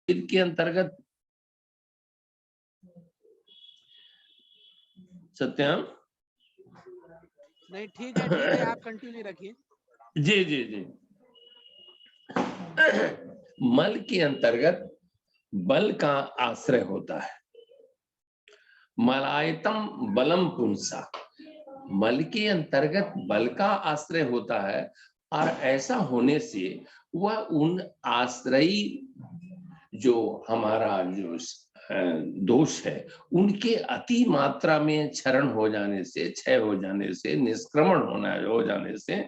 के अंतर्गत सत्यम नहीं ठीक है आप कंटिन्यू रखिए। जी जी जी। मल के अंतर्गत बल का आश्रय होता है। मलायतम बलम पुंसा, मल के अंतर्गत बल का आश्रय होता है और ऐसा होने से वह उन आश्रयी जो हमारा जो दोष है उनके अति मात्रा में क्षरण हो जाने से, क्षय हो जाने से, निष्क्रमण हो जाने से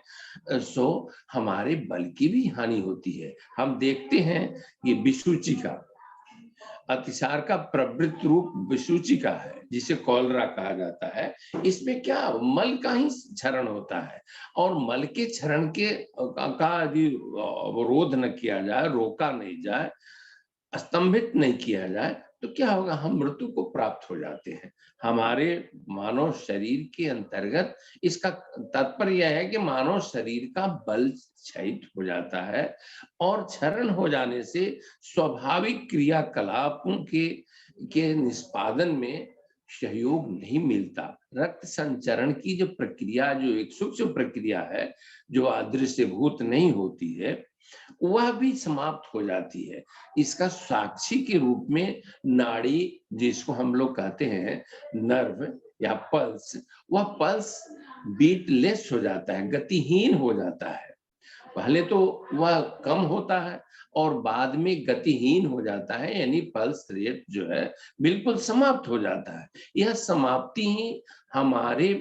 सो हमारे बल की भी हानि होती है। हम देखते हैं ये विसूची का अतिसार का प्रवृत्त रूप विसूची का है, जिसे कॉलरा कहा जाता है। इसमें क्या मल का ही क्षरण होता है और मल के क्षरण के का यदि रोध न किया जाए, रोका नहीं जाए, स्तंभित नहीं किया जाए तो क्या होगा, हम मृत्यु को प्राप्त हो जाते हैं। हमारे मानव शरीर के अंतर्गत इसका तात्पर्य यह है कि मानव शरीर का बल क्षयित हो जाता है और क्षरण हो जाने से स्वाभाविक क्रियाकलापों के निष्पादन में सहयोग नहीं मिलता। रक्त संचरण की जो प्रक्रिया, जो एक सूक्ष्म प्रक्रिया है जो अदृश्यभूत नहीं होती है, वह भी समाप्त हो जाती है। इसका साक्षी के रूप में नाड़ी, जिसको हम लोग कहते हैं नर्व या पल्स, वह पल्स बीटलेस हो जाता है, गतिहीन हो जाता है। पहले तो वह कम होता है और बाद में गतिहीन हो जाता है, यानी पल्स रेट जो है बिल्कुल समाप्त हो जाता है। यह समाप्ति ही हमारे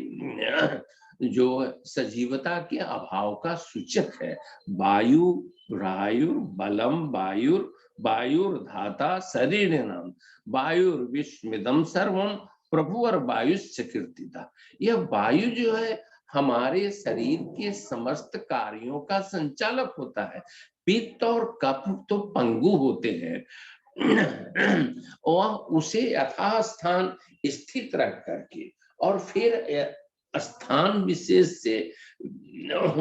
जो सजीवता के अभाव का सूचक है। वायु रायुर बलम वायुर वायुर्धाता शरीरिणम वायुर्विश्वमिदं सर्वम प्रभुवर वायुश्च कीर्तिता। यह वायु जो है हमारे शरीर के समस्त कार्यों का संचालक होता है। पित्त और कफ तो पंगु होते हैं और उसे यथास्थान स्थित रख करके और फिर स्थान विशेष से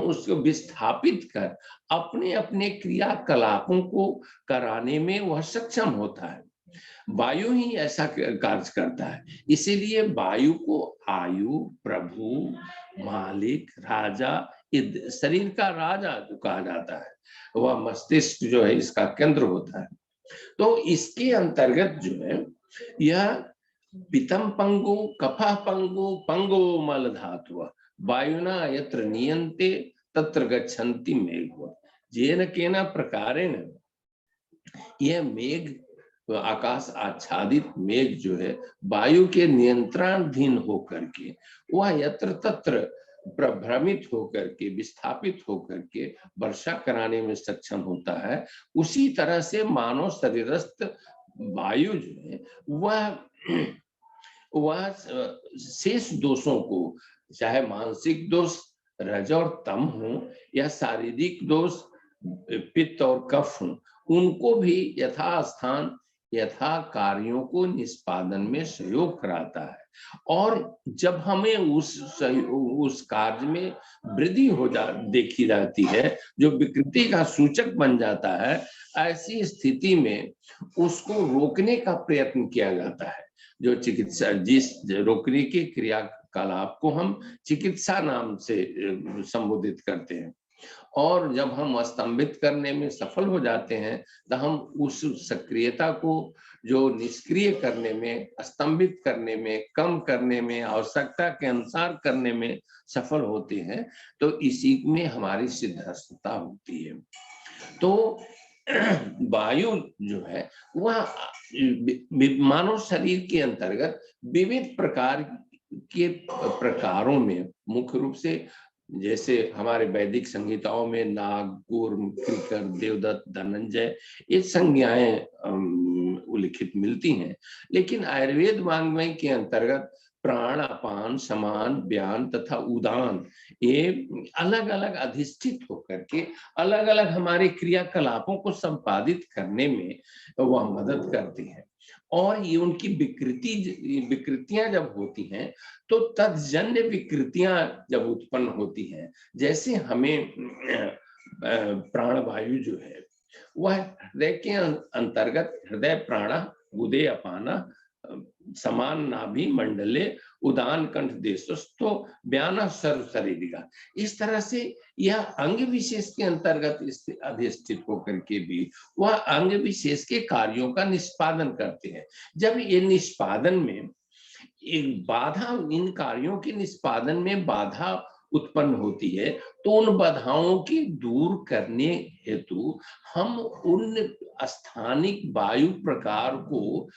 उसको विस्थापित कर अपने अपने क्रियाकलापों को कराने में वह सक्षम होता है। वायु ही ऐसा कार्य करता है। इसीलिए वायु को आयु, प्रभु, मालिक, राजा, शरीर का राजा जो कहा जाता है, वह मस्तिष्क जो है इसका केंद्र होता है। तो इसके अंतर्गत जो है यह पितम पंगु, कफा पंगु, पंगो मल धातु वायुना यत्र नियंते तत्र गच्छन्ति मेघ जेन केन प्रकारेण। यह मेघ, आकाश आच्छादित मेघ जो है वायु के नियंत्रणाधीन होकर के वह यत्र तत्र प्रभ्रमित होकर के, विस्थापित होकर के वर्षा कराने में सक्षम होता है। उसी तरह से मानव शरीरस्थ वायु जो है वह शेष दोषों को, चाहे मानसिक दोष रज और तम हो या शारीरिक दोष पित्त और कफ हो, उनको भी यथास्थान यथा कार्यों को निष्पादन में सहयोग कराता है। और जब हमें उस कार्य में वृद्धि देखी जाती है, जो विकृति का सूचक बन जाता है, ऐसी स्थिति में उसको रोकने का प्रयत्न किया जाता है। जो चिकित्सा, जिस रोकने के क्रियाकलाप को हम चिकित्सा नाम से संबोधित करते हैं। और जब हम स्तंभित करने में सफल हो जाते हैं तो हम उस सक्रियता को जो निष्क्रिय करने में, स्तंभित करने में, कम करने में, आवश्यकता के अनुसार करने में सफल होते हैं। तो इसी में हमारी सिद्धहस्तता होती है। तो वायु जो है वह मानव शरीर के अंतर्गत विविध प्रकार के प्रकारों में, मुख्य रूप से जैसे हमारे वैदिक संहिताओं में नाग, कूर्म, क्रिकर, देवदत्त, धनंजय, ये संज्ञाएं उल्लिखित मिलती हैं। लेकिन आयुर्वेद वाङ्मय के अंतर्गत प्राण, अपान, समान, व्यान तथा उदान, ये अलग अलग अधिष्ठित होकर के अलग अलग हमारे क्रियाकलापों को संपादित करने में वह मदद करती है। और ये उनकी विकृतियां जब होती हैं तो तत्जन्य विकृतियां जब उत्पन्न होती हैं, जैसे हमें प्राणवायु जो है वह हृदय के अंतर्गत हृदय प्राण गुदे अपाना समान नाभि मंडले उदान कंठ देशस्थो ब्याना सर्व शरीरिका। इस तरह से यह अंग विशेष के अंतर्गत अधिष्ठित होकर के भी वह अंग विशेष के कार्यों का निष्पादन करते हैं। जब ये निष्पादन में एक बाधा, इन कार्यों के निष्पादन में बाधा उत्पन्न होती है, तो उन बाधाओं की दूर करने हेतु हम उन स्थानिक वायु प्रकार को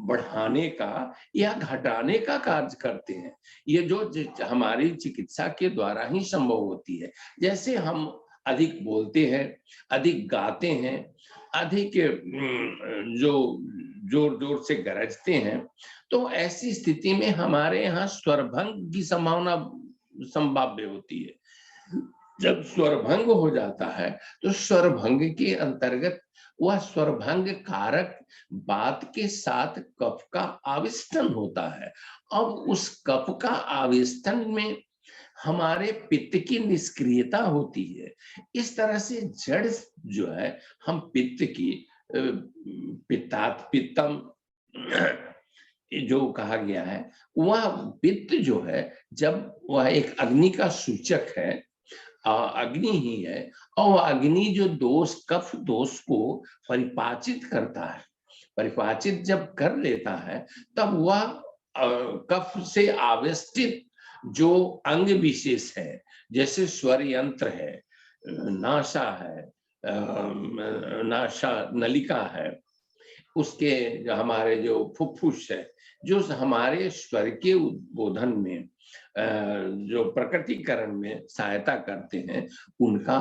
बढ़ाने का या घटाने का कार्य करते हैं। ये जो हमारी चिकित्सा के द्वारा ही संभव होती है। जैसे हम अधिक बोलते हैं, अधिक गाते हैं, अधिक जो जोर जोर से गरजते हैं, तो ऐसी स्थिति में हमारे यहाँ स्वरभंग की संभावना संभाव्य होती है। जब स्वरभंग हो जाता है तो स्वरभंग के अंतर्गत वह स्वरभंग कारक बात के साथ कफ का आविष्टन होता है। अब उस कफ का आविष्टन में हमारे पित्त की निष्क्रियता होती है। इस तरह से जड़ जो है, हम पित्त की पित्तात् पित्तम जो कहा गया है, वह पित्त जो है, जब वह एक अग्नि का सूचक है, अग्नि ही है, और अग्नि जो दोष कफ दोष को परिपाचित करता है, परिपाचित जब कर लेता है, तब वह कफ से आवेष्टित जो अंग विशेष है, जैसे स्वर यंत्र है, नासा है, नासा नलिका है, उसके हमारे जो फुफ्फुस है, जो हमारे स्वर के उद्बोधन में जो प्रकटीकरण में सहायता करते हैं, उनका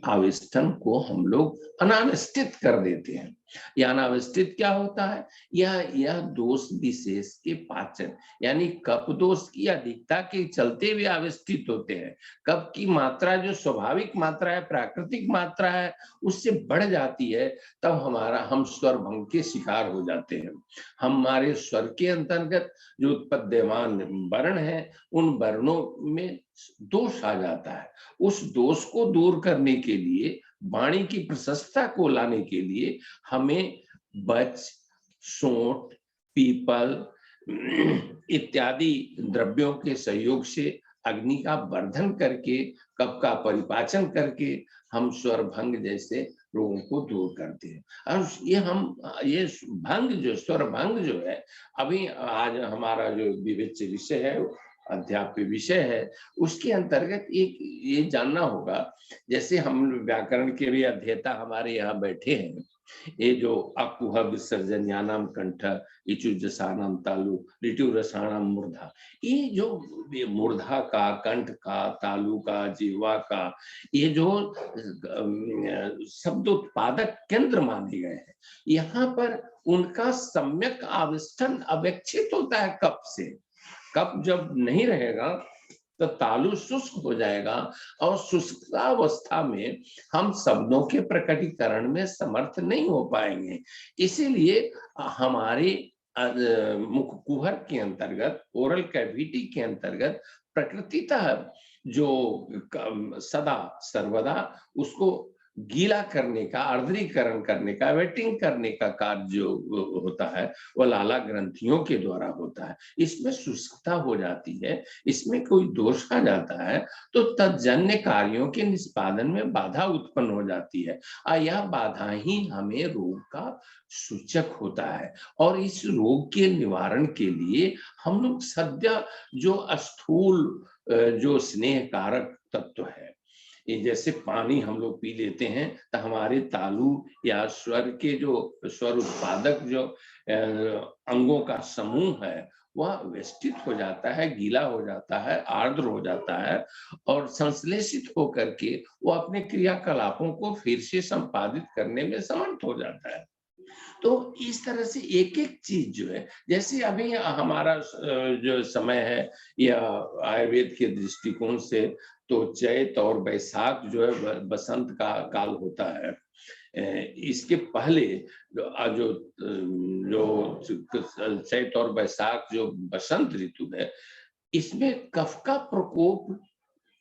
आविष्टन को हम लोग अनाविष्टित कर देते हैं। यह अनाविष्टित क्या होता है? यह दोष विशेष के पाचन, यानी कफ दोष की अधिकता के चलते भी आविष्टित होते हैं। कफ की मात्रा जो स्वाभाविक मात्रा है, प्राकृतिक मात्रा है, उससे बढ़ जाती है, तब हम स्वर भंग के शिकार हो जाते हैं। हमारे स्वर के अंतर्गत जो उत्पद्यमान वर्ण है, उन वर्णों में दोष आ जाता है। उस दोष को दूर करने के लिए, वाणी की प्रशस्तता को लाने के लिए हमें बच, सोंठ, पीपल इत्यादि द्रव्यों के सहयोग से अग्नि का वर्धन करके, कफ का परिपाचन करके हम स्वर भंग जैसे रोगों को दूर करते हैं। और ये भंग जो स्वर भंग जो है, अभी आज हमारा जो विवेच्य विषय है, अध्यात्म विषय है, उसके अंतर्गत एक ये जानना होगा, जैसे हम व्याकरण के भी अध्येता हमारे यहाँ बैठे हैं, ये जो अकुह विसर्जन्यानाम कंठ इचुजसानाम तालु ऋतु रसानाम मूर्धा, ये जो मूर्धा का, कंठ का, तालु का, जीवा का, ये जो शब्द उत्पादक केंद्र माने गए हैं, यहाँ पर उनका सम्यक आविष्टन अवेक्षित होता है कफ से। कफ जब नहीं रहेगा तो तालु शुष्क हो जाएगा, और शुष्कावस्था में हम शब्दों के प्रकटीकरण में समर्थ नहीं हो पाएंगे। इसीलिए हमारे मुख कुहर के अंतर्गत, ओरल कैविटी के अंतर्गत प्रकृतितः जो सदा सर्वदा उसको गीला करने का, आर्द्रीकरण करने का, वेटिंग करने का कार्य जो होता है, वह लाला ग्रंथियों के द्वारा होता है। इसमें शुष्कता हो जाती है, इसमें कोई दोष आ जाता है, तो तत्जन्य कार्यों के निष्पादन में बाधा उत्पन्न हो जाती है, और यह बाधा ही हमें रोग का सूचक होता है। और इस रोग के निवारण के लिए हम लोग सद्य जो स्थूल जो स्नेह कारक तत्व है, ये जैसे पानी हम लोग पी लेते हैं, तो हमारे तालु या स्वर के जो स्वर उत्पादक जो अंगों का समूह है, वह वेष्टित हो जाता है, गीला हो जाता है, आर्द्र हो जाता है, और संश्लेषित होकर के वो अपने क्रियाकलापों को फिर से संपादित करने में समर्थ हो जाता है। तो इस तरह से एक एक चीज जो है, जैसे अभी हमारा जो समय है, या आयुर्वेद के दृष्टिकोण से, तो चैत और बैसाख जो है बसंत का काल होता है। इसके पहले जो चैत और बैसाख जो बसंत ऋतु है, इसमें कफ का प्रकोप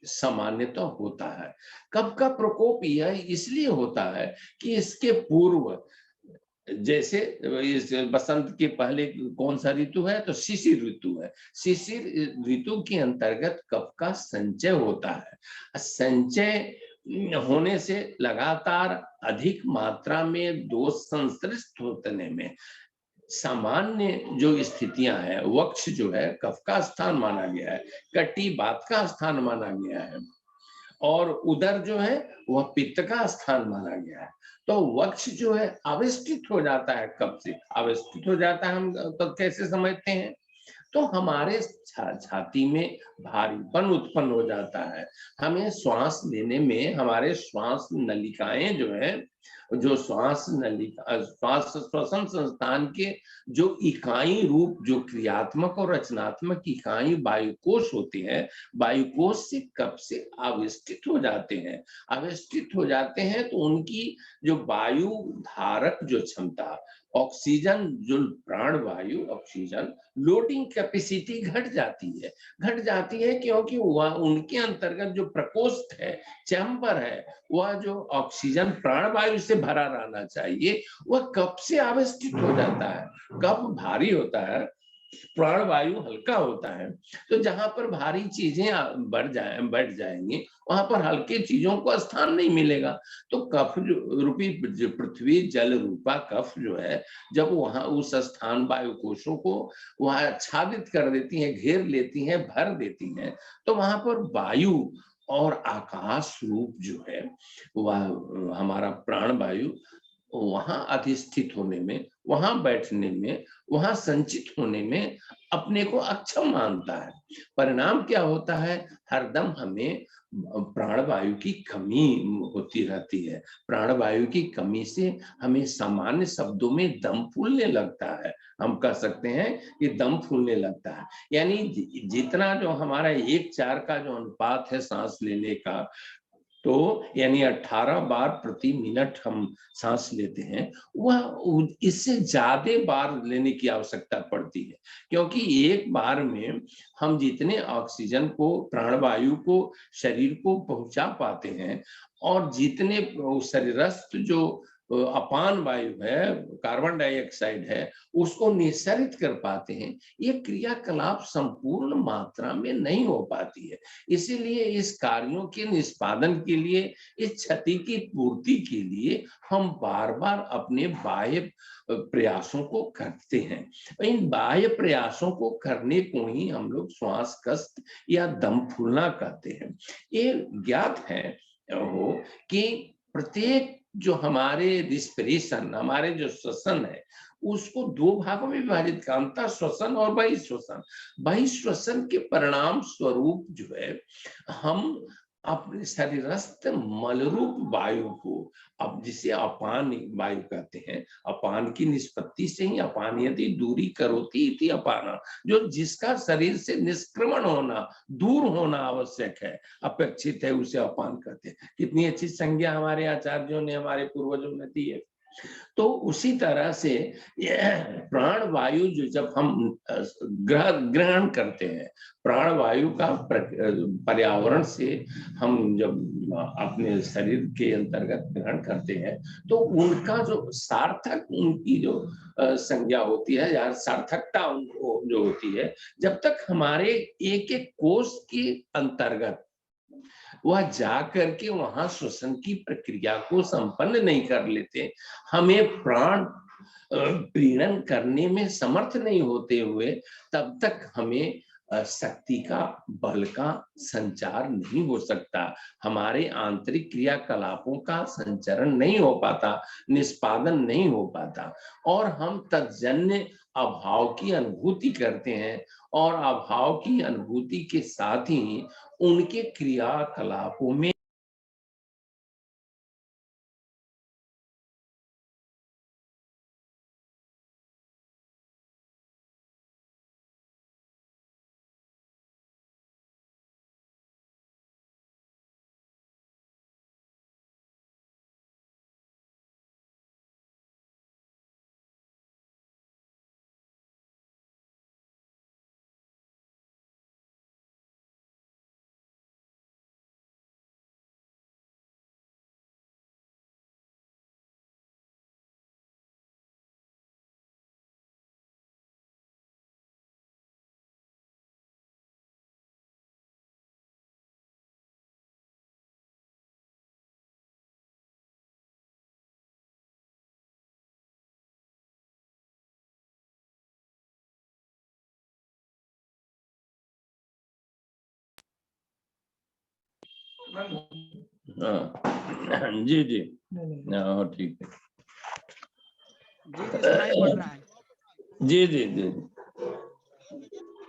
सामान्यतः होता है। कफ का प्रकोप यह इसलिए होता है कि इसके पूर्व, जैसे इस बसंत के पहले कौन सा ऋतु है, तो शिशिर ऋतु है। शिशिर ऋतु के अंतर्गत कफ का संचय होता है। संचय होने से लगातार अधिक मात्रा में दोष संश्लिष्ट होने में सामान्य जो स्थितियां हैं, वक्ष जो है कफ का स्थान माना गया है, कटी वात का स्थान माना गया है, और उदर जो है वह पित्त का स्थान माना गया है। तो वक्ष जो है अवस्थित हो जाता है, कब से अवस्थित हो जाता है हम तो कैसे समझते हैं, तो हमारे छाती में भारीपन उत्पन्न हो जाता है। हमें श्वास लेने में हमारे श्वास नलिकाएं जो है, जो श्वास नलिका श्वास श्वसन संस्थान के जो इकाई रूप, जो क्रियात्मक और रचनात्मक इकाई वायुकोश होते हैं, वायुकोश से कब से आविष्टित हो जाते हैं। आविष्टित हो जाते हैं तो उनकी जो वायु धारक जो क्षमता, ऑक्सीजन जो प्राण वायु ऑक्सीजन लोडिंग कैपेसिटी घट जाती है। घट जाती है क्योंकि वह उनके अंतर्गत जो प्रकोष्ठ है, चैम्बर है, वह जो ऑक्सीजन प्राण वायु से भरा रहना चाहिए, वह कफ से आविष्टित हो जाता है। कफ भारी होता है, प्राण वायु हल्का होता है। तो जहां पर भारी चीजें बढ़ जाएंगी, वहां पर हल्के चीजों को स्थान नहीं मिलेगा। तो कफ जो रूपी पृथ्वी जल रूपा कफ जो है, जब वहां उस स्थान वायु कोशों को वहां आच्छादित कर देती है, घेर लेती है, भर देती है, तो वहां पर वायु और आकाश रूप जो है, वह हमारा प्राण वायु वहां अधिष्ठित होने में, वहां बैठने में, वहां संचित होने में अपने को अक्षम मानता है। परिणाम क्या होता है, हरदम हमें प्राणवायु की कमी होती रहती है। प्राणवायु की कमी से हमें सामान्य शब्दों में दम फूलने लगता है। हम कह सकते हैं कि दम फूलने लगता है, यानी जितना जो हमारा 1:4 का जो अनुपात है सांस लेने का, तो यानी 18 बार प्रति मिनट हम सांस लेते हैं, वह इससे ज्यादा बार लेने की आवश्यकता पड़ती है। क्योंकि एक बार में हम जितने ऑक्सीजन को, प्राणवायु को शरीर को पहुंचा पाते हैं, और जितने शरीरस्थ जो अपान वायु है, कार्बन डाइऑक्साइड है, उसको निस्सरित कर पाते हैं, ये क्रियाकलाप संपूर्ण मात्रा में नहीं हो पाती है। इसीलिए इस कार्यों के निष्पादन के लिए, इस क्षति की पूर्ति के लिए हम बार बार अपने बाह्य प्रयासों को करते हैं। इन बाह्य प्रयासों को करने को ही हम लोग श्वास कष्ट या दम फूलना कहते हैं। ये ज्ञात है हो कि प्रत्येक जो हमारे रिस्पिरेशन, हमारे जो श्वसन है, उसको 2 भागों में विभाजित करता, श्वसन और बहिश्वसन। बहिश्वसन के परिणाम स्वरूप जो है, हम अपने शरीरस्थ मलरूप वायु को, अब जिसे अपान वायु कहते हैं, अपान की निष्पत्ति से ही अपान यदि दूरी करोति इति अपाना, जो जिसका शरीर से निष्क्रमण होना, दूर होना आवश्यक है, अपेक्षित है, उसे अपान कहते हैं। कितनी अच्छी संज्ञा हमारे आचार्यों ने, हमारे पूर्वजों ने दी है। तो उसी तरह से प्राण वायु जो जब हम ग्रहण करते हैं, प्राण वायु का पर्यावरण से हम जब अपने शरीर के अंतर्गत ग्रहण करते हैं, तो उनका जो सार्थक, उनकी जो संज्ञा होती है या सार्थकता उनको जो होती है, जब तक हमारे एक एक कोष के अंतर्गत वह जा करके वहां श्वसन की प्रक्रिया को संपन्न नहीं कर लेते, हमें प्राण प्रीणन करने में समर्थ नहीं होते हुए, तब तक हमें शक्ति का, बल का संचार नहीं हो सकता, हमारे आंतरिक क्रियाकलापों का संचरण नहीं हो पाता, निष्पादन नहीं हो पाता, और हम तत्जन्य अभाव की अनुभूति करते हैं। और अभाव की अनुभूति के साथ ही उनके क्रियाकलापों में हाँ जी जी, हाँ ठीक है जी जी, सुनाई पड़ रहा है। जी जी जी,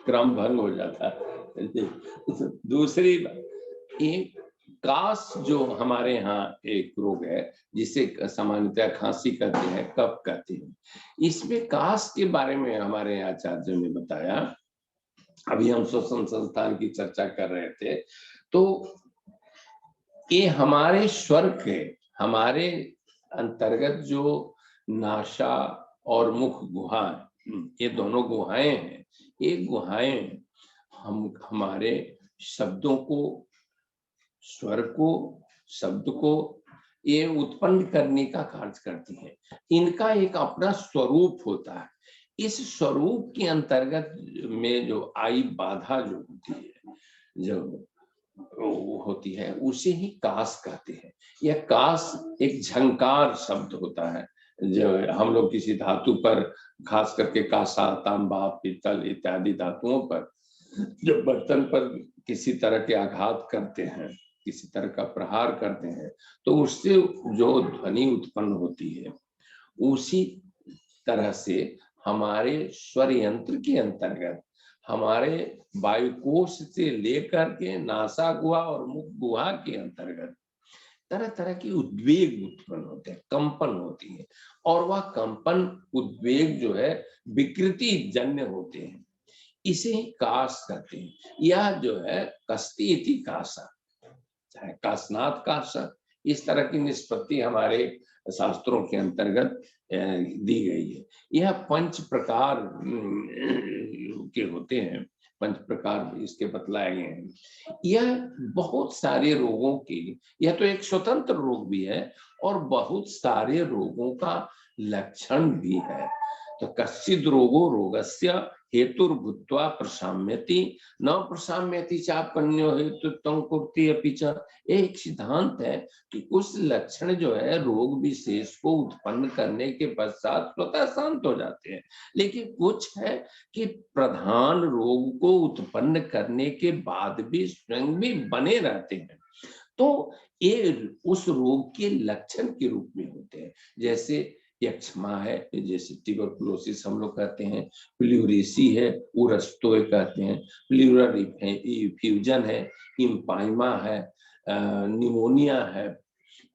क्रम भंग हो जाता है जी। दूसरी बात, एक कास जो हमारे यहाँ एक रोग है जिसे सामान्यतः खांसी कहते हैं, कफ कहते हैं, इसमें कास के बारे में हमारे आचार्य ने बताया। अभी हम श्वसन संस्थान की चर्चा कर रहे थे, तो ये हमारे स्वर के, हमारे अंतर्गत जो नासा और मुख गुहा, ये दोनों गुहाएं हैं, ये गुहाएं हम हमारे शब्दों को, स्वर को, शब्द को ये उत्पन्न करने का कार्य करती हैं। इनका एक अपना स्वरूप होता है। इस स्वरूप के अंतर्गत में जो आई बाधा जो होती है, जो होती है, उसे ही कास कहते हैं। यह कास एक झंकार शब्द होता है। जो हम लोग किसी धातु पर, खास करके कांसा, तांबा, पीतल इत्यादि धातुओं पर जब बर्तन पर किसी तरह के आघात करते हैं, किसी तरह का प्रहार करते हैं, तो उससे जो ध्वनि उत्पन्न होती है, उसी तरह से हमारे स्वर यंत्र के अंतर्गत, हमारे वायुकोश से लेकर के नासा गुहा और मुख गुहा के अंतर्गत तरह तरह की उद्वेग उत्पन्न होते हैं, कंपन होती है, और वह कंपन उद्वेग जो है विकृति जन्य होते हैं। इसे ही कास कहते हैं। यह जो है कस्ती इति कासा, चाहे कासनाथ कासा, इस तरह की निष्पत्ति हमारे शास्त्रों के अंतर्गत दी गई है। यह पंच प्रकार के होते हैं, पंच प्रकार इसके बतलाए गए हैं। यह बहुत सारे रोगों की, यह तो एक स्वतंत्र रोग भी है और बहुत सारे रोगों का लक्षण भी है। तो कश्चिद रोगो रोगस्य हेतुर्भूत्वा प्रशाम्यति न प्रशाम्यति चापन्यो हेतुत्वं कुर्ति अपि च। एक सिद्धांत है कि कुछ लक्षण जो है रोग विशेष को उत्पन्न करने के पश्चात स्वतः शांत हो जाते हैं, लेकिन कुछ है कि प्रधान रोग को उत्पन्न करने के बाद भी स्वयं में बने रहते हैं। तो ये उस रोग के लक्षण के रूप में होते हैं। जैसे यक्ष्मा है, जैसे ट्यूबरकुलोसिस हम लोग कहते हैं, प्लूरेसी है, उरस्तोय कहते हैं, प्लूरल फ्यूजन है, इम्पाइमा है, निमोनिया है।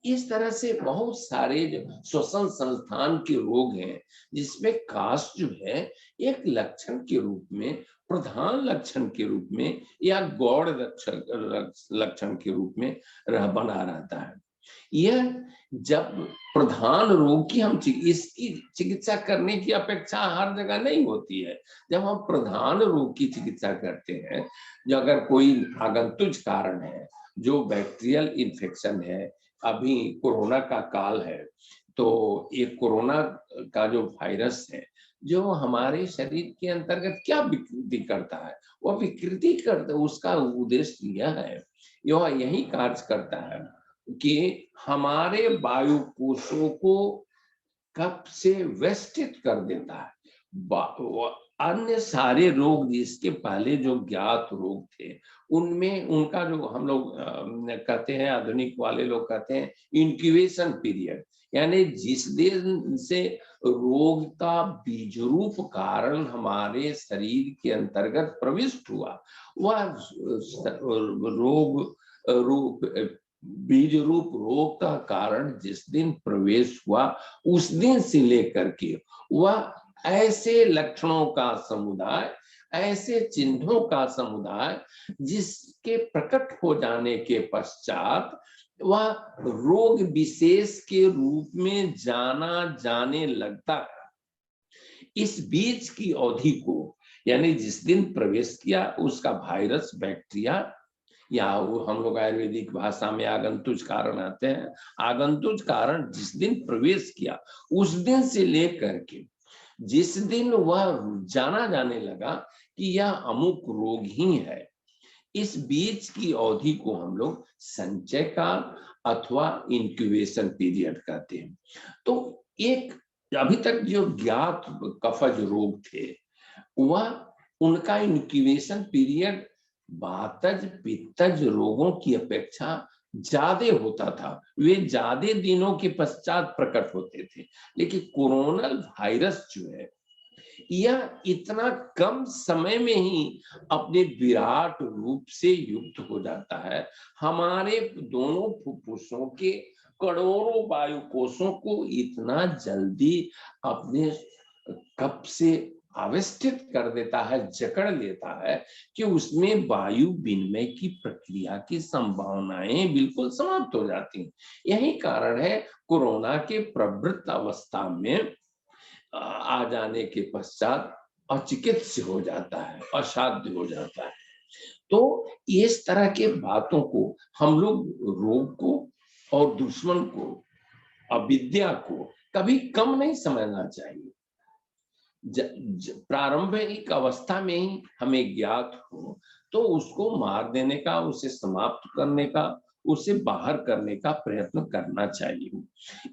इस तरह से बहुत सारे जो श्वसन संस्थान के रोग हैं, जिसमें कास जो है एक लक्षण के रूप में, प्रधान लक्षण के रूप में या गौड़ लक्षण के रूप में बना रहता है। यह जब प्रधान रोग की हम इसकी चिकित्सा करने की अपेक्षा हर जगह नहीं होती है। जब हम प्रधान रोग की चिकित्सा करते हैं, जो अगर कोई आगंतुक कारण है, जो बैक्टीरियल इन्फेक्शन है, अभी कोरोना का काल है, तो ये कोरोना का जो वायरस है, जो हमारे शरीर के अंतर्गत क्या विकृति करता है, वह विकृति करता, उसका उद्देश्य यह है, यह यही कार्य करता है कि हमारे वायु कोशों को कफ से वेष्टित कर देता है। अन्य सारे रोग जिसके पहले जो ज्ञात रोग थे, उनमें उनका जो हम लोग कहते हैं, आधुनिक वाले लोग कहते हैं इंक्यूबेशन पीरियड, यानी जिस दिन से रोग का बीज रूप कारण हमारे शरीर के अंतर्गत प्रविष्ट हुआ, वह रोग रूप बीज रूप रोग का कारण जिस दिन प्रवेश हुआ, उस दिन से लेकर के वह ऐसे लक्षणों का समुदाय, ऐसे चिन्हों का समुदाय, जिसके प्रकट हो जाने के पश्चात वह रोग विशेष के रूप में जाना जाने लगता है। इस बीच की अवधि को, यानी जिस दिन प्रवेश किया उसका वायरस, बैक्टीरिया, या वो हम लोग आयुर्वेदिक भाषा में आगंतुक कारण आते हैं, आगंतुक कारण जिस दिन प्रवेश किया उस दिन से लेकर के जिस दिन वह जाना जाने लगा कि यह अमुक रोग ही है, इस बीच की अवधि को हम लोग संचय काल अथवा इंक्यूबेशन पीरियड कहते हैं। तो एक अभी तक जो ज्ञात कफज रोग थे, वह उनका इंक्यूबेशन पीरियड वातज पित्तज रोगों की अपेक्षा ज्यादा होता था, वे ज्यादा दिनों के पश्चात प्रकट होते थे। लेकिन कोरोनल वायरस जो है यह इतना कम समय में ही अपने विराट रूप से युक्त हो जाता है। हमारे दोनों फुफ्फुसों के करोड़ों वायु कोषों को इतना जल्दी अपने कप से आविष्टित कर देता है, जकड़ लेता है कि उसमें वायु विनिमय की प्रक्रिया की संभावनाएं बिल्कुल समाप्त हो जाती हैं। यही कारण है कोरोना के प्रवृत्त अवस्था में आ जाने के पश्चात अचिकित्स्य हो जाता है, असाध्य हो जाता है। तो इस तरह के बातों को हम लोग रोग को और दुश्मन को, अविद्या को कभी कम नहीं समझना चाहिए। प्रारंभिक अवस्था में ही हमें ज्ञात हो तो उसको मार देने का, उसे समाप्त करने का, उसे बाहर करने का प्रयत्न करना चाहिए।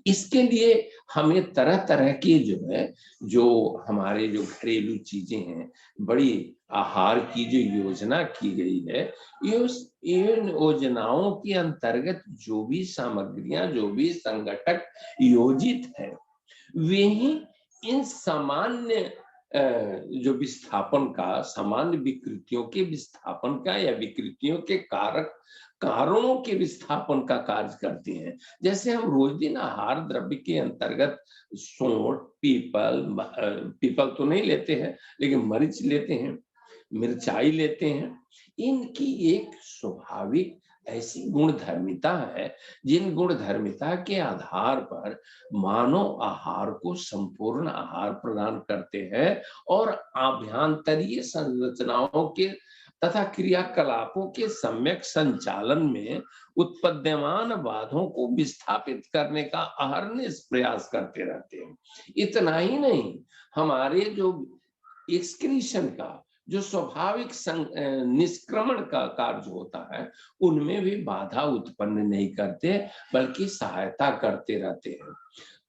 इसके लिए हमें तरह तरह की जो है, जो हमारे जो घरेलू चीजें हैं, बड़ी आहार की जो योजना की गई है, इन योजनाओं के अंतर्गत जो भी सामग्रियां, जो भी संगठक योजित है, वे ही इन सामान्य जो विस्थापन का, सामान्य विकृतियों के विस्थापन का या विकृतियों के कारक कारणों के विस्थापन का कार्य करते हैं। जैसे हम रोज दिन आहार द्रव्य के अंतर्गत सोंठ, पीपल तो नहीं लेते हैं, लेकिन मरीच लेते हैं, मिर्चाई लेते हैं। इनकी एक स्वाभाविक ऐसी गुण धर्मिता है, जिन गुण धर्मिता के आधार पर मानव आहार को संपूर्ण आहार प्रदान करते हैं और आभ्यंतरीय संरचनाओं के तथा क्रियाकलापों के सम्यक संचालन में उत्पद्यमान बाधों को विस्थापित करने का अहरनिश प्रयास करते रहते हैं। इतना ही नहीं, हमारे जो एक्सक्रीशन का, जो स्वाभाविक निष्क्रमण का कार्य होता है, उनमें भी बाधा उत्पन्न नहीं करते, बल्कि सहायता करते रहते हैं।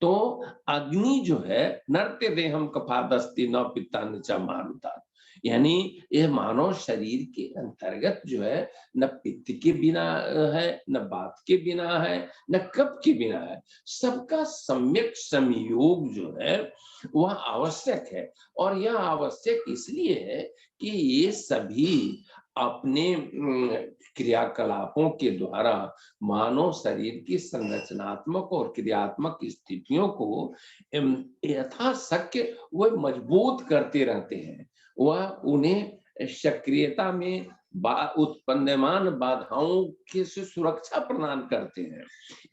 तो अग्नि जो है, नरते देहम कपादस्ति न पिता न च मारुता, यानी यह मानव शरीर के अंतर्गत जो है, न पित्त के बिना है, न वात के बिना है, न कफ के बिना है। सबका सम्यक संयोग जो है वह आवश्यक है। और यह आवश्यक इसलिए है कि ये सभी अपने क्रियाकलापों के द्वारा मानव शरीर की संरचनात्मक और क्रियात्मक स्थितियों को यथाशक्य वह मजबूत करते रहते हैं। वह उन्हें सक्रियता में उत्पन्नमान बाधाओं के से सुरक्षा प्रदान करते हैं।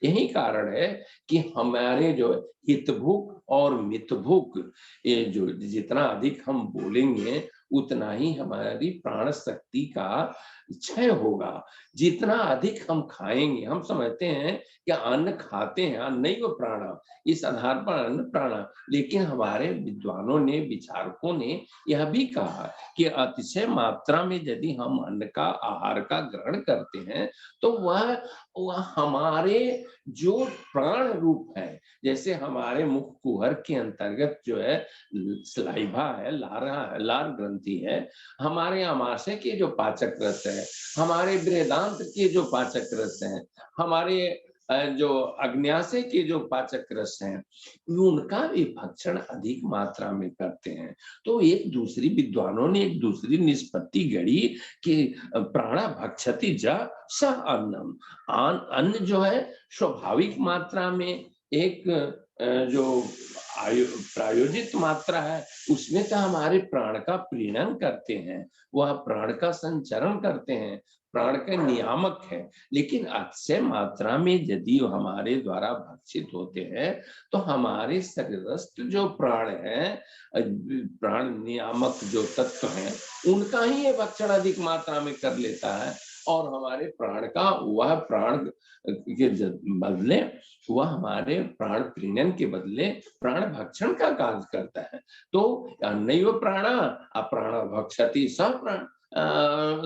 यही कारण है कि हमारे जो हितभुक और मितभुक, ये जो जितना अधिक हम बोलेंगे उतना ही हमारी प्राण शक्ति का क्षय होगा। जितना अधिक हम खाएंगे, हम समझते हैं कि अन्न खाते हैं, अन्न नहीं वो प्राण, इस आधार पर अन्न प्राण, लेकिन हमारे विद्वानों ने, विचारकों ने यह भी कहा कि अतिशय मात्रा में यदि हम अन्न का, आहार का ग्रहण करते हैं तो वह हमारे जो प्राण रूप है, जैसे हमारे मुख कुहर के अंतर्गत जो है सलाइवा है, लार ग्रंथि है, हमारे आमाशय के जो पाचक रस है, हमारे बृहदांत्र के जो पाचक रस हैं, हमारे जो अग्न्याशय के जो पाचक रस हैं, उनका भी भक्षण अधिक मात्रा में करते हैं। तो एक दूसरी विद्वानों ने एक दूसरी निष्पत्ति गढ़ी कि प्राणा भक्षति ज स अन्नम, अन्न जो है स्वाभाविक मात्रा में एक जो प्रायोजित मात्रा है, उसमें तो हमारे प्राण का प्रीणन करते हैं, वह प्राण का संचरण करते हैं, प्राण का नियामक है। लेकिन अतिशय मात्रा में यदि हमारे द्वारा भक्षित होते हैं तो हमारे शरीरस्थ जो प्राण है, प्राण नियामक जो तत्व हैं, उनका ही ये भक्षण अधिक मात्रा में कर लेता है और हमारे प्राण का, वह प्राण के बदले, वह हमारे प्राण प्रीणन के बदले प्राण भक्षण का कार्य करता है। तो अन्नैव प्राणा अप्राण भक्षति सह प्राण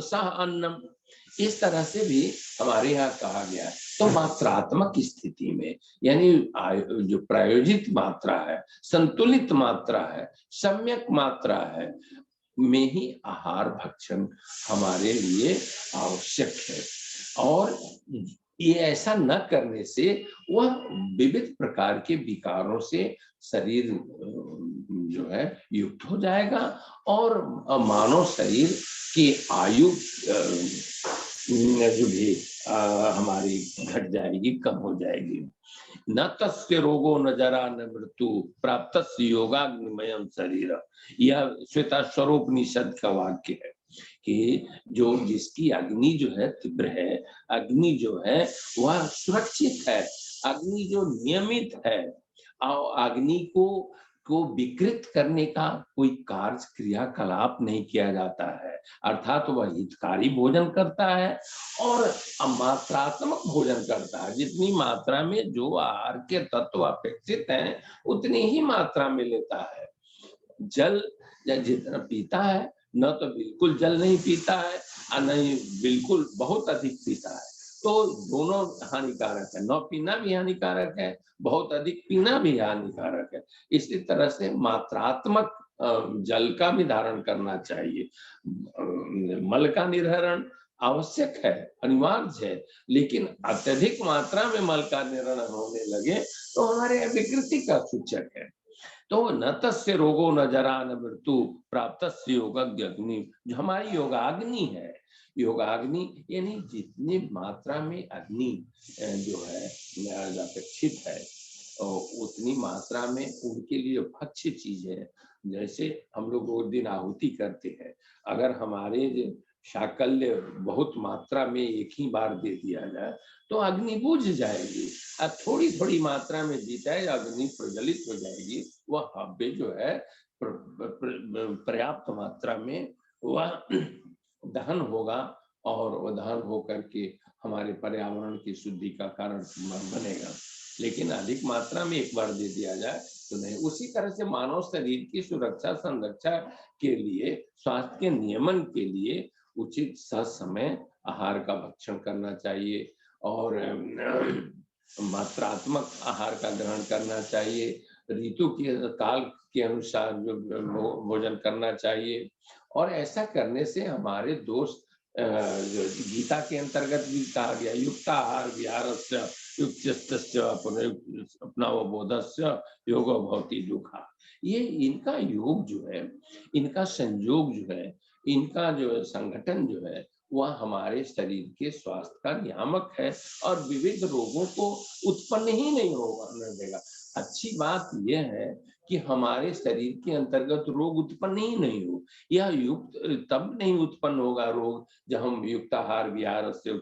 सह अन्नम, इस तरह से भी हमारे यहाँ कहा गया है। तो मात्रात्मक स्थिति में, यानी जो प्रायोजित मात्रा है, संतुलित मात्रा है, सम्यक मात्रा है में ही आहार भक्षण हमारे लिए आवश्यक है। और ये ऐसा न करने से वह विविध प्रकार के विकारों से शरीर जो है युक्त हो जाएगा और मानव शरीर की आयु जो भी हमारी घट जाएगी, कम हो जाएगी। न तस्य रोगो न जरा न मृत्यु प्राप्त योगाग्निमयम शरीर, यह श्वेताश्वरोपनिषद का वाक्य है कि जो जिसकी अग्नि जो है तीव्र है, अग्नि जो है वह सुरक्षित है, अग्नि जो नियमित है, अग्नि को विकृत करने का कोई कार्य क्रियाकलाप नहीं किया जाता है, अर्थात तो वह हितकारी भोजन करता है और मात्रात्मक भोजन करता है। जितनी मात्रा में जो आहार के तत्व अपेक्षित हैं उतनी ही मात्रा में लेता है। जल जितना पीता है, न तो बिल्कुल जल नहीं पीता है और नहीं बिल्कुल बहुत अधिक पीता है, तो दोनों हानिकारक है। न पीना भी हानिकारक है, बहुत अधिक पीना भी हानिकारक है। इसी तरह से मात्रात्मक जल का भी धारण करना चाहिए। मल का निर्हरण आवश्यक है, अनिवार्य है, लेकिन अत्यधिक मात्रा में मल का निर्हरण होने लगे तो हमारे विकृति का सूचक है। तो न तस्य रोगो न जरा न मृत्यु प्राप्त योगाग्नि, जो हमारी योगाग्नि है, योगाग्नि यानी जितनी मात्रा में अग्नि जो है अपेक्षित है उतनी मात्रा में उनके लिए भक्ष्य चीज है। जैसे हम लोग रोज दिन आहुति करते हैं, अगर हमारे शाकल्य बहुत मात्रा में एक ही बार दे दिया जाए तो अग्नि बुझ जाएगी, और थोड़ी थोड़ी मात्रा में दी जाए अग्नि प्रज्वलित हो जाएगी। वह हव्य जो है पर्याप्त मात्रा में वह दहन होगा और वह दहन होकर के हमारे पर्यावरण की शुद्धि का कारण बनेगा। लेकिन अधिक मात्रा में एक बार दे दिया जाए तो नहीं। उसी तरह से मानव शरीर की सुरक्षा संरक्षा के लिए, स्वास्थ्य के नियमन के लिए उचित समय आहार का भक्षण करना चाहिए और मात्रात्मक आहार का ग्रहण करना चाहिए, ऋतु के काल के अनुसार जो भोजन करना चाहिए। और ऐसा करने से हमारे दोष जो गीता के अंतर्गत भी कहा गया, युक्ताहार विहारस्य युक्तस्य अपनावबोधस्य योगो भवति दुःखा। ये इनका योग जो है, इनका संयोग जो है, इनका जो संगठन जो है वह हमारे शरीर के स्वास्थ्य का नियामक है और विविध रोगों को उत्पन्न ही नहीं होने देगा। अच्छी बात यह है कि हमारे शरीर के अंतर्गत रोग उत्पन्न ही नहीं हो। यह युक्त तब नहीं उत्पन्न होगा रोग जब हम युक्ताहार विहार से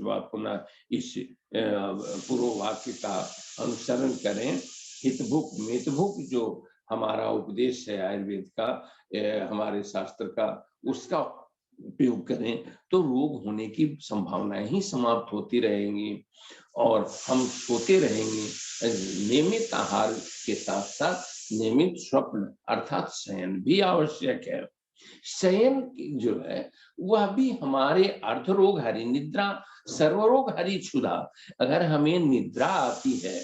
पुनः इस पूर्व वाक्य का अनुसरण करें। हितभुक मितभुक जो हमारा उपदेश है आयुर्वेद का, हमारे शास्त्र का, उसका उपयोग करें तो रोग होने की संभावनाएं ही समाप्त होती रहेंगी और हम सोते रहेंगे। नियमित आहार के साथ साथ नियमित स्वप्न अर्थात शयन भी आवश्यक है। शयन जो है वह भी हमारे अर्धरोग हरि, निद्रा सर्वरोग हरि क्षुधा। अगर हमें निद्रा आती है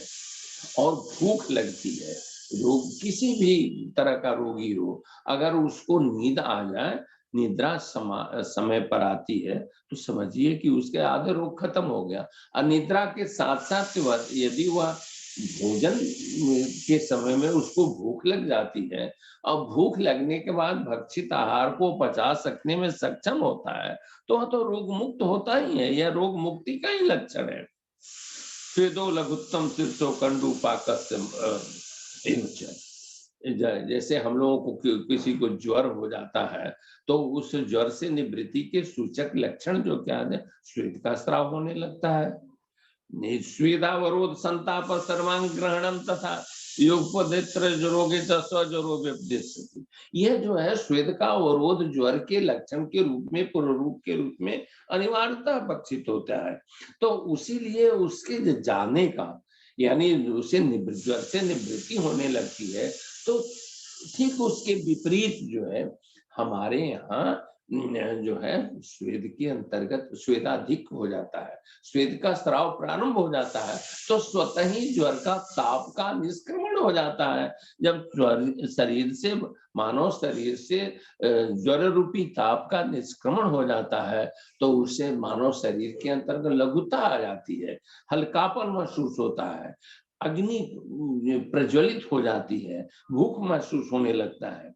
और भूख लगती है, रोग किसी भी तरह का रोगी हो, अगर उसको नींद आ जाए, निद्रा समय पर आती है, तो समझिए कि उसके आधे रोग खत्म हो गया। और निद्रा के साथ साथ यदि वह भोजन के समय में उसको भूख लग जाती है और भूख लगने के बाद भक्षित आहार को पचा सकने में सक्षम होता है, तो वह तो रोग मुक्त होता ही है। यह रोग मुक्ति का ही लक्षण है। स्वेदो लघुत्तम शीर्षो कंडू जैसे हम लोगों को किसी को ज्वर हो जाता है तो उस ज्वर से निवृत्ति के सूचक लक्षण जो क्या है, स्वेद का स्राव होने लगता है। स्वेदावरोध संताप सर्वांग ग्रहणम तथा यह जो है स्वेद का अवरोध ज्वर के लक्षण के रूप में, पूर्व रूप के रूप में अनिवार्यता बक्षित होता है। तो उसी लिए उसके जाने का, यानी उसे ज्वर से निवृत्ति होने लगती है, तो ठीक उसके विपरीत जो है हमारे यहाँ जो है स्वेद के अंतर्गत स्वेदाधिक हो जाता है, स्वेद का स्राव प्रारंभ हो जाता है, तो स्वतः ही ज्वर का ताप का निष्क्रमण हो जाता है। जब शरीर से, मानव शरीर से ज्वर रूपी ताप का निष्क्रमण हो जाता है, तो उससे मानव शरीर के अंतर्गत लघुता आ जाती है, हल्कापन महसूस होता है, अग्नि प्रज्वलित हो जाती है, भूख महसूस होने लगता है,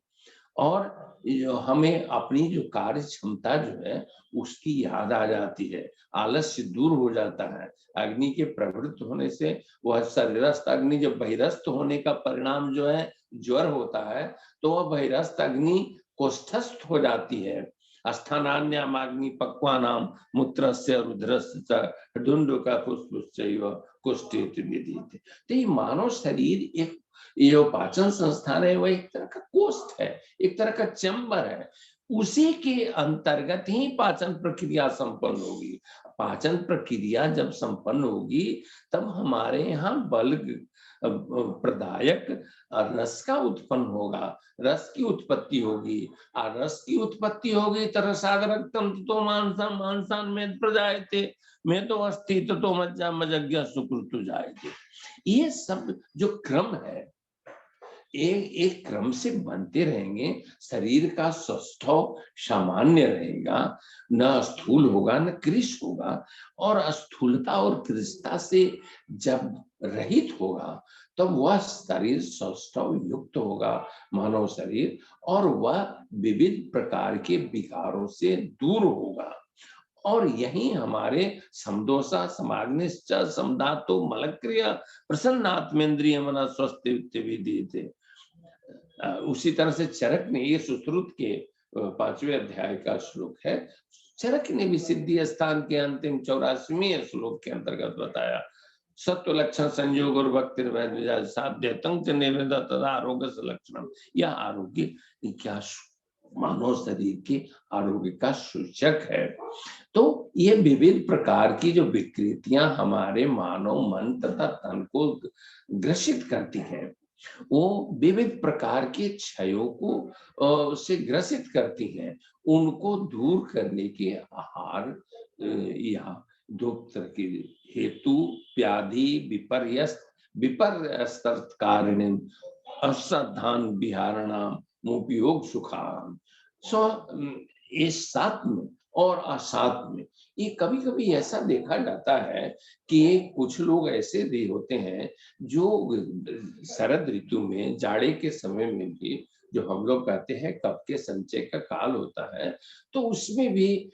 और जो हमें अपनी जो कार्य क्षमता जो है उसकी याद आ जाती है, आलस्य दूर हो जाता है। अग्नि के प्रवृत्त होने से वह शरीरस्थ अग्नि, जब बहिरस्थ होने का परिणाम जो है ज्वर होता है, तो वह बहिरस्थ अग्नि कोष्ठस्थ हो जाती है। अस्थानान्यामाग्नि पक्वानाम मूत्रस्य रुद्रस्य धुंडुका फुस्फुश्चैव कुष्ठेति विदिते। तो ये मानव शरीर एक, ये जो पाचन संस्थान है, वह एक तरह का कोष्ठ है, एक तरह का चैम्बर है, उसी के अंतर्गत ही पाचन प्रक्रिया संपन्न होगी। पाचन प्रक्रिया जब संपन्न होगी, तब हमारे यहाँ बल प्रदायक रस का उत्पन्न होगा, रस की उत्पत्ति होगी, और रस की उत्पत्ति होगी तो रसागरक तंत्र तो मांसा मांसान में प्रजायते, में तो अस्थि तो मज्जा मजज्ञ सुकृत जायते। ये सब जो क्रम है, एक एक क्रम से बनते रहेंगे, शरीर का स्वस्थ सामान्य रहेगा, न स्थूल होगा न कृश होगा, और स्थूलता और कृशता से जब रहित होगा, तब तो वह शरीर स्वस्थ युक्त होगा, मानव शरीर, और वह विविध प्रकार के विकारों से दूर होगा। और यही हमारे समदोषा समाग्निश्च समधातो मलक्रिय प्रसन्नात्मेन्द्रिय मन स्वस्थ विधि थे। उसी तरह से चरक ने, ये सुश्रुत के 5वें अध्याय का श्लोक है, चरक ने भी सिद्धि स्थान के अंतिम 84वें श्लोक के अंतर्गत बताया, सत्व लक्षण संयोग और भक्ति साध्य तंक निर्विध तथा आरोग्य लक्षण। यह आरोग्य क्या मानव शरीर के आरोग्य का सूचक है। तो ये विविध प्रकार की जो विकृतियां हमारे मानव मन तथा तन को ग्रसित करती हैं, वो विविध प्रकार के क्षयों को से ग्रसित करती हैं, उनको दूर करने के आहार या दो तरह के हेतु, व्याधि विपर्यस्त विपर्यस्त कारणिम असाधान विहारणाम उपयोग सुखाम। सो इस साथ में और असाथ में, ये कभी कभी ऐसा देखा जाता है कि कुछ लोग ऐसे भी होते हैं जो शरद ऋतु में, जाड़े के समय में भी, जो हम लोग कहते हैं कफ के संचय का काल होता है, तो उसमें भी